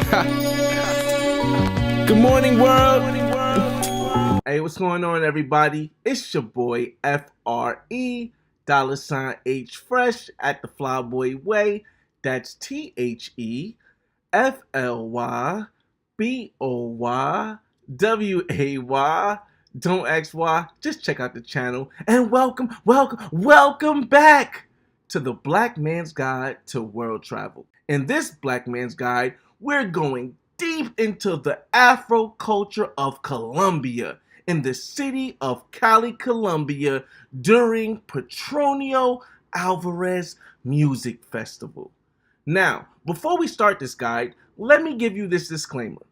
Good morning, world. Hey, what's going on, everybody? It's your boy FRE $H Fresh at the Flyboy Way. That's THEFLYBOYWAY. Don't ask why. Just check out the channel and welcome back to the Black Man's Guide to World Travel. In this Black Man's Guide, we're going deep into the Afro culture of Colombia in the city of Cali, Colombia during Petronio Alvarez Music Festival. Now, before we start this guide, let me give you this disclaimer.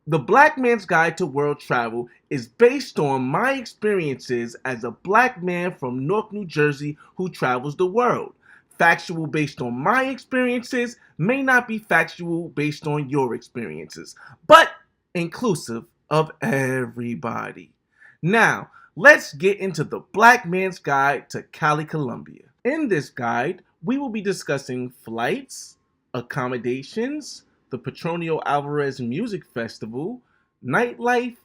The Black Man's Guide to World Travel is based on my experiences as a black man from Newark, New Jersey who travels the world. Factual based on my experiences may not be factual based on your experiences, but inclusive of everybody. Now, let's get into the Black Man's Guide to Cali, Colombia. In this guide, we will be discussing flights, accommodations, the Petronio Alvarez Music Festival, nightlife,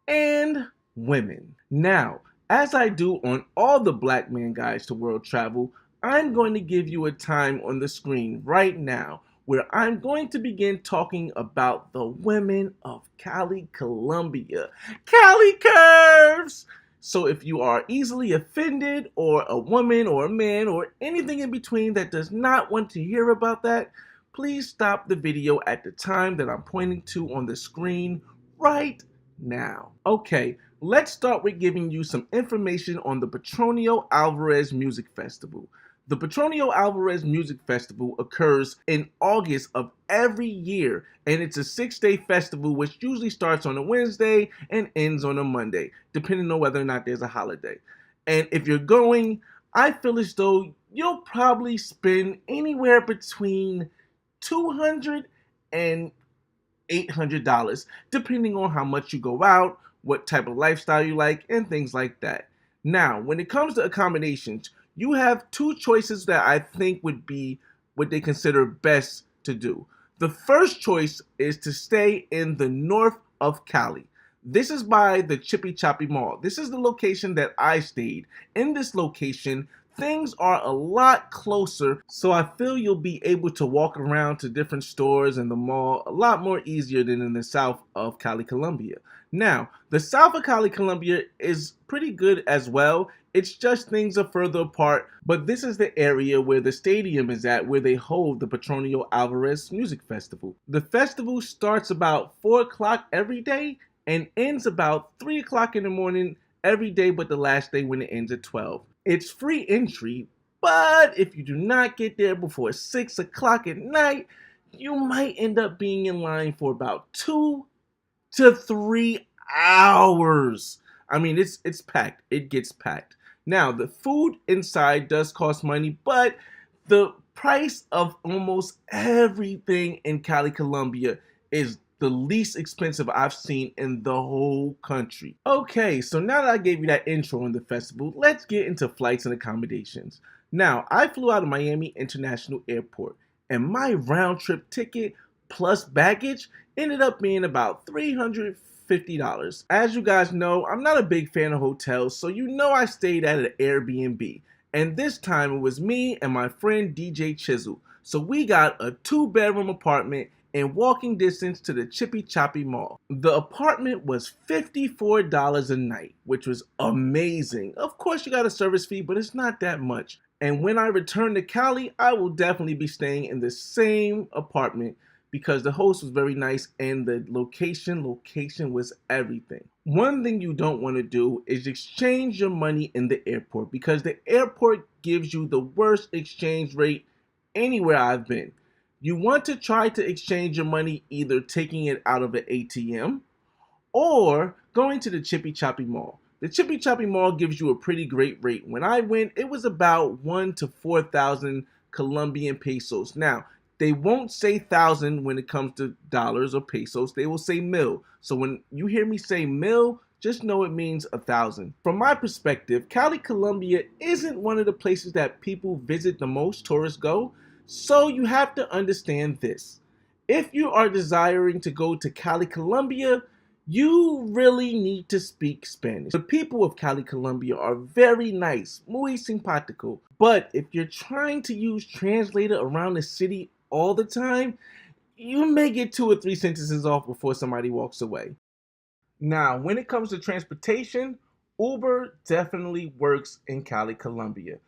and women. Now, as I do on all the Black Man Guides to World Travel, I'm going to give you a time on the screen right now where I'm going to begin talking about the women of Cali, Colombia. Cali curves! So if you are easily offended, or a woman or a man or anything in between that does not want to hear about that, please stop the video at the time that I'm pointing to on the screen right now. Okay, let's start with giving you some information on the Petronio Alvarez Music Festival. The Petronio Alvarez Music Festival occurs in August of every year, and it's a 6-day festival which usually starts on a Wednesday and ends on a Monday, depending on whether or not there's a holiday. And if you're going, I feel as though you'll probably spend anywhere between $200 and $800, depending on how much you go out, what type of lifestyle you like, and things like that. Now, when it comes to accommodations, you have two choices that I think would be what they consider best to do. The first choice is to stay in the north of Cali. This is by the Chippy Choppy Mall. This is the location that I stayed. In this location, things are a lot closer, so I feel you'll be able to walk around to different stores in the mall a lot more easier than in the south of Cali, Colombia. Now, the south of Cali, Colombia is pretty good as well. It's just things are further apart, but this is the area where the stadium is at, where they hold the Petronio Alvarez Music Festival. The festival starts about 4 o'clock every day and ends about 3 o'clock in the morning every day, but the last day when it ends at 12. It's free entry, but if you do not get there before 6 o'clock at night, you might end up being in line for about 2 to 3 hours. I mean, it's packed. It gets packed. Now, the food inside does cost money, but the price of almost everything in Cali, Colombia is the least expensive I've seen in the whole country. Okay, so now that I gave you that intro on the festival, let's get into flights and accommodations. Now, I flew out of Miami International Airport, and my round trip ticket plus baggage ended up being about $350. As you guys know, I'm not a big fan of hotels, so you know I stayed at an Airbnb. And this time it was me and my friend DJ Chisel. So we got a 2-bedroom apartment in walking distance to the Chippy Choppy Mall. The apartment was $54 a night, which was amazing. Of course you got a service fee, but it's not that much. And when I return to Cali, I will definitely be staying in the same apartment because the host was very nice and the location was everything. One thing you don't want to do is exchange your money in the airport because the airport gives you the worst exchange rate anywhere I've been. You want to try to exchange your money either taking it out of an ATM or going to the Chippy Choppy Mall. The Chippy Choppy Mall gives you a pretty great rate. When I went, it was about 1 to 4,000 Colombian pesos. Now, they won't say thousand when it comes to dollars or pesos. They will say mil. So when you hear me say mil, just know it means 1,000. From my perspective, Cali, Colombia isn't one of the places that people visit the most, tourists go. So you have to understand this. If you are desiring to go to Cali Colombia, you really need to speak Spanish. The people of Cali Colombia are very nice, muy simpático. But if you're trying to use translator around the city all the time, you may get 2 or 3 sentences off before somebody walks away. Now, when it comes to transportation, Uber definitely works in Cali Colombia,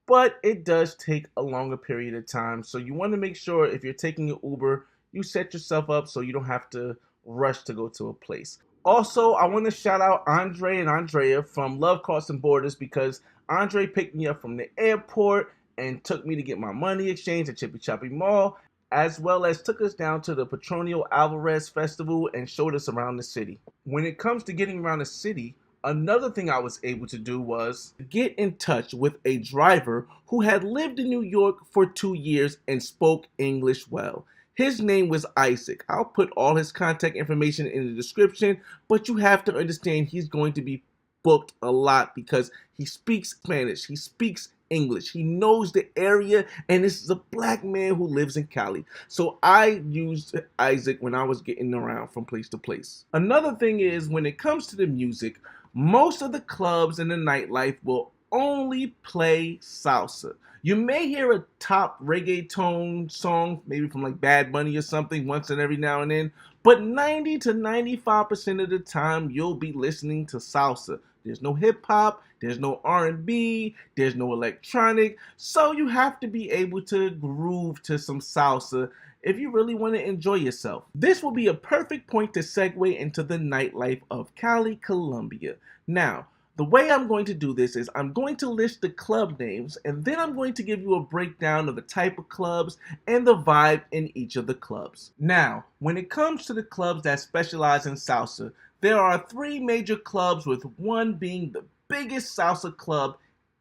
but it does take a longer period of time. So you want to make sure if you're taking an Uber, you set yourself up so you don't have to rush to go to a place. Also, I want to shout out Andre and Andrea from Love Crossing Borders because Andre picked me up from the airport and took me to get my money exchanged at Chippy Choppy Mall, as well as took us down to the Petronio Alvarez Festival and showed us around the city. When it comes to getting around the city, another thing I was able to do was get in touch with a driver who had lived in New York for 2 years and spoke English well. His name was Isaac. I'll put all his contact information in the description, but you have to understand he's going to be booked a lot because he speaks Spanish, he speaks English, he knows the area, and this is a black man who lives in Cali. So I used Isaac when I was getting around from place to place. Another thing is when it comes to the music, most of the clubs and the nightlife will only play salsa. You may hear a top reggaeton song, maybe from like Bad Bunny or something, once and every now and then, but 90 to 95% of the time you'll be listening to salsa. There's no hip hop, there's no R&B, there's no electronic, so you have to be able to groove to some salsa if you really want to enjoy yourself. This will be a perfect point to segue into the nightlife of Cali Colombia. Now, the way I'm going to do this is I'm going to list the club names and then I'm going to give you a breakdown of the type of clubs and the vibe in each of the clubs. Now, when it comes to the clubs that specialize in salsa, there are 3 major clubs, with one being the biggest salsa club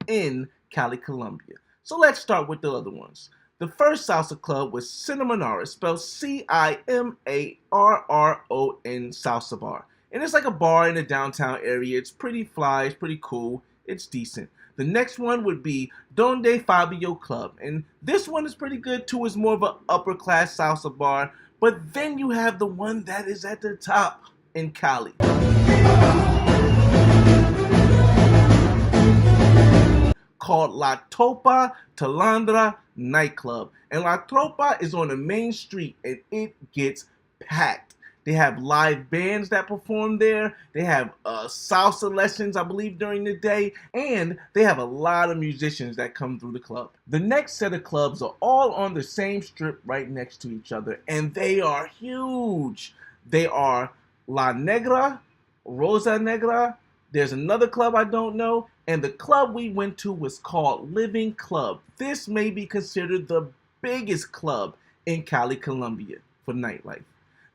in Cali Colombia. So let's start with the other ones. The first salsa club was Cinnamon, spelled Cimarron Salsa Bar. And it's like a bar in the downtown area. It's pretty fly, it's pretty cool, it's decent. The next one would be Donde Fabio Club. And this one is pretty good too. It's more of an upper class salsa bar. But then you have the one that is at the top in Cali, called La Tropa Talandra Nightclub. And La Tropa is on the main street and it gets packed. They have live bands that perform there. They have salsa lessons, I believe, during the day. And they have a lot of musicians that come through the club. The next set of clubs are all on the same strip right next to each other. And they are huge. They are La Negra, Rosa Negra. There's another club I don't know. And the club we went to was called Living Club. This may be considered the biggest club in Cali, Colombia for nightlife.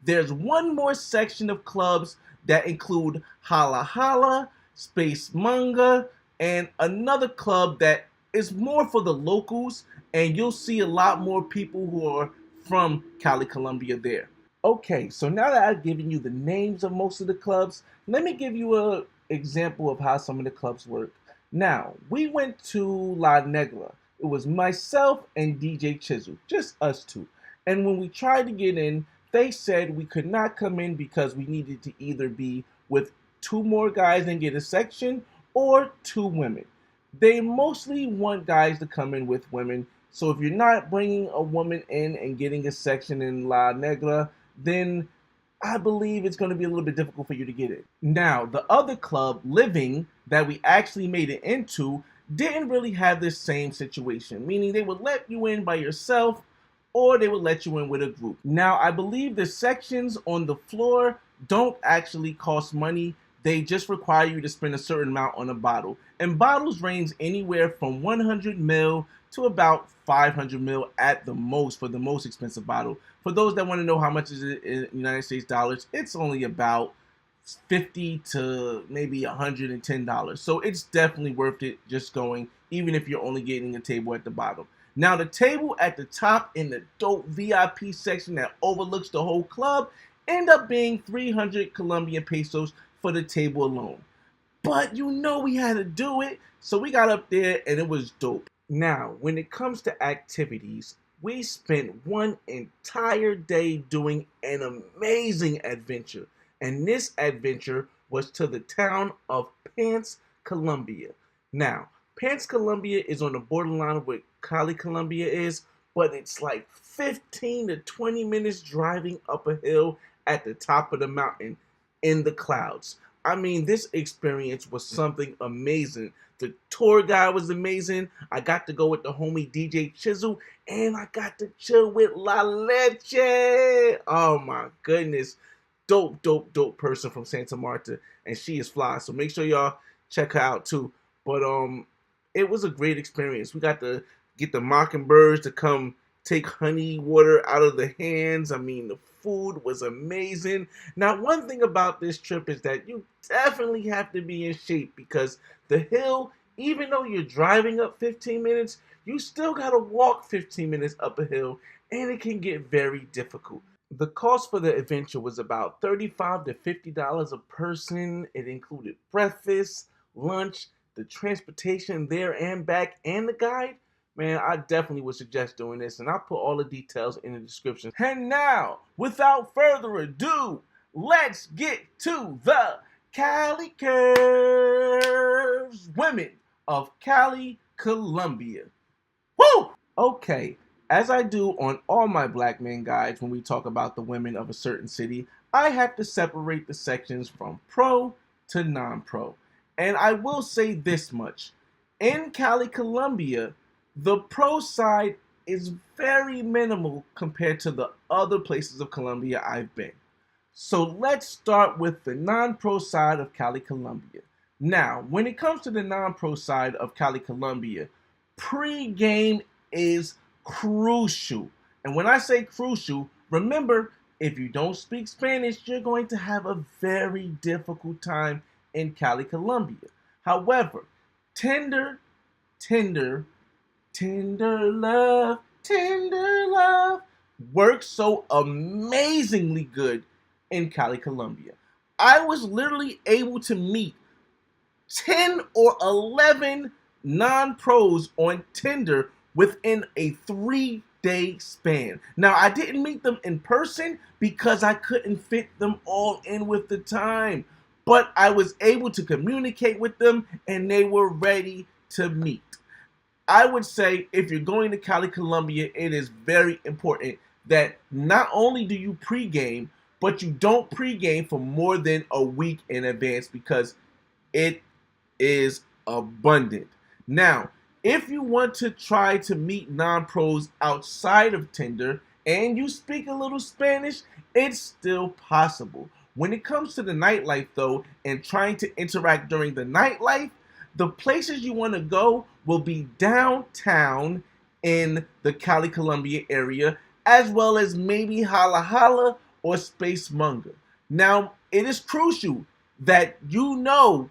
There's one more section of clubs that include Hala Hala, Space Manga, and another club that is more for the locals, and you'll see a lot more people who are from Cali, Colombia there. Okay, so now that I've given you the names of most of the clubs, let me give you an example of how some of the clubs work. Now, we went to La Negra. It was myself and DJ Chisel, just us two. And when we tried to get in, they said we could not come in because we needed to either be with 2 more guys and get a section or 2 women. They mostly want guys to come in with women. So if you're not bringing a woman in and getting a section in La Negra, then I believe it's going to be a little bit difficult for you to get it. Now, the other club, Living, that we actually made it into, didn't really have this same situation, meaning they would let you in by yourself or they would let you in with a group. Now, I believe the sections on the floor don't actually cost money. They just require you to spend a certain amount on a bottle. And bottles range anywhere from 100 ml to about 500 ml at the most for the most expensive bottle. For those that want to know how much is it in United States dollars, it's only about $50 to maybe $110. So it's definitely worth it just going, even if you're only getting a table at the bottom. Now, the table at the top in the dope VIP section that overlooks the whole club end up being 300 Colombian pesos for the table alone. But you know we had to do it, so we got up there and it was dope. Now, when it comes to activities, we spent one entire day doing an amazing adventure. And this adventure was to the town of Pants, Colombia. Now, Pants, Colombia is on the borderline of where Cali, Colombia is, but it's like 15 to 20 minutes driving up a hill at the top of the mountain in the clouds. I mean, this experience was something amazing. The tour guide was amazing. I got to go with the homie DJ Chisel, and I got to chill with La Leche. Oh my goodness. Dope person from Santa Marta, and she is fly. So make sure y'all check her out too. But it was a great experience. We got to get the mockingbirds to come take honey water out of the hands. I mean, the food was amazing. Now, one thing about this trip is that you definitely have to be in shape, because the hill, even though you're driving up 15 minutes, you still got to walk 15 minutes up a hill, and it can get very difficult. The cost for the adventure was about $35 to $50 a person. It included breakfast, lunch, the transportation there and back, and the guide. Man, I definitely would suggest doing this, and I'll put all the details in the description. And now, without further ado, let's get to the Cali Curves women of Cali, Colombia. Woo! Okay, as I do on all my black men guides when we talk about the women of a certain city, I have to separate the sections from pro to non-pro. And I will say this much. In Cali, Colombia, the pro side is very minimal compared to the other places of Colombia I've been. So let's start with the non-pro side of Cali, Colombia. Now, when it comes to the non-pro side of Cali, Colombia, pre-game is crucial. And when I say crucial, remember, if you don't speak Spanish, you're going to have a very difficult time in Cali, Colombia. However, tender love works so amazingly good in Cali, Colombia. I was literally able to meet 10 or 11 non-pros on Tinder within a 3-day span. Now, I didn't meet them in person because I couldn't fit them all in with the time, but I was able to communicate with them and they were ready to meet. I would say if you're going to Cali, Colombia, it is very important that not only do you pregame, but you don't pregame for more than a week in advance, because it is abundant. Now, if you want to try to meet non-pros outside of Tinder and you speak a little Spanish, it's still possible. When it comes to the nightlife, though, and trying to interact during the nightlife, the places you want to go will be downtown in the Cali, Colombia area, as well as maybe Hala Hala or Space Munga. Now, it is crucial that you know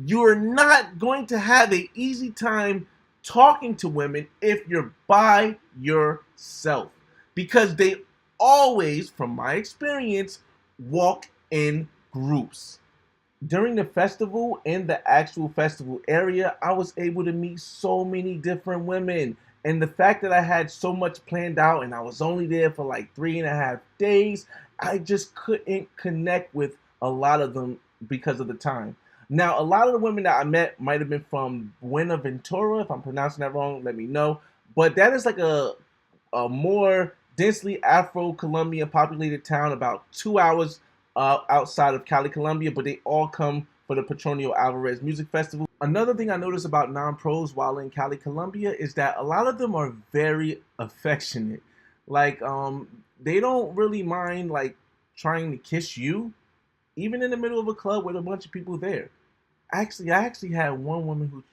you're not going to have an easy time talking to women if you're by yourself, because they always, from my experience, walk in groups. During the festival, in the actual festival area, I was able to meet so many different women. And the fact that I had so much planned out and I was only there for like 3.5 days, I just couldn't connect with a lot of them because of the time. Now, a lot of the women that I met might have been from Buenaventura. If I'm pronouncing that wrong, let me know. But that is like a more densely Afro-Colombian populated town, about 2 hours outside of Cali, Colombia, but they all come for the Petronio Alvarez Music Festival. Another thing I noticed about non-pros while in Cali, Colombia is that a lot of them are very affectionate. Like, they don't really mind, like, trying to kiss you, even in the middle of a club with a bunch of people there. I actually had one woman who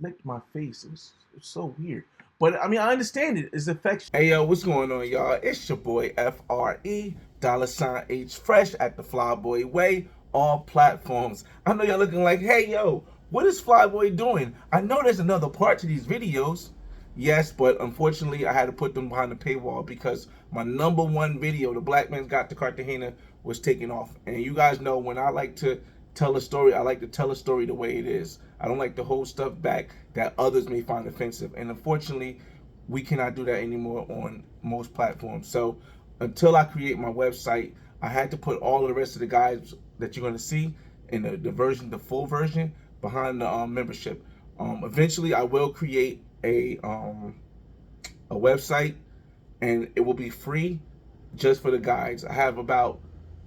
licked my face. It was so weird. But, I mean, I understand it. It's affection. Hey, yo, what's going on, y'all? It's your boy, FRE, $H Fresh at the Flyboy Way, all platforms. I know y'all looking like, hey, yo, what is Flyboy doing? I know there's another part to these videos. Yes, but unfortunately, I had to put them behind the paywall because my #1 video, The Black Man's Got to Cartagena, was taken off. And you guys know when I like to tell a story, I like to tell a story the way it is. I don't like to hold stuff back that others may find offensive. And unfortunately, we cannot do that anymore on most platforms. So until I create my website, I had to put all of the rest of the guides that you're going to see in the full version behind the membership. Eventually, I will create a website, and it will be free just for the guides. I have about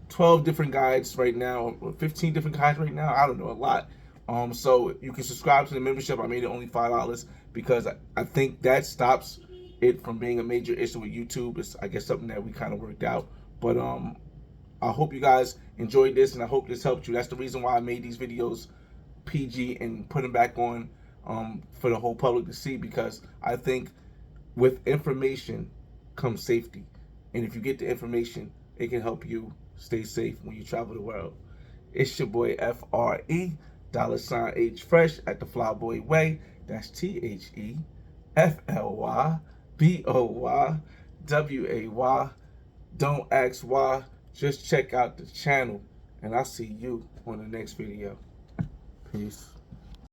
12 different guides right now, or 15 different guides right now. I don't know, a lot. So you can subscribe to the membership. I made it only $5 because I think that stops it from being a major issue with YouTube. It's, I guess, something that we kind of worked out. But I hope you guys enjoyed this, and I hope this helped you. That's the reason why I made these videos PG and put them back on for the whole public to see, because I think with information comes safety. And if you get the information, it can help you stay safe when you travel the world. It's your boy FRE, $H Fresh at the Flyboy Way. That's THEFLYBOYWAY. Don't ask why, just check out the channel, and I'll see you on the next video. Peace.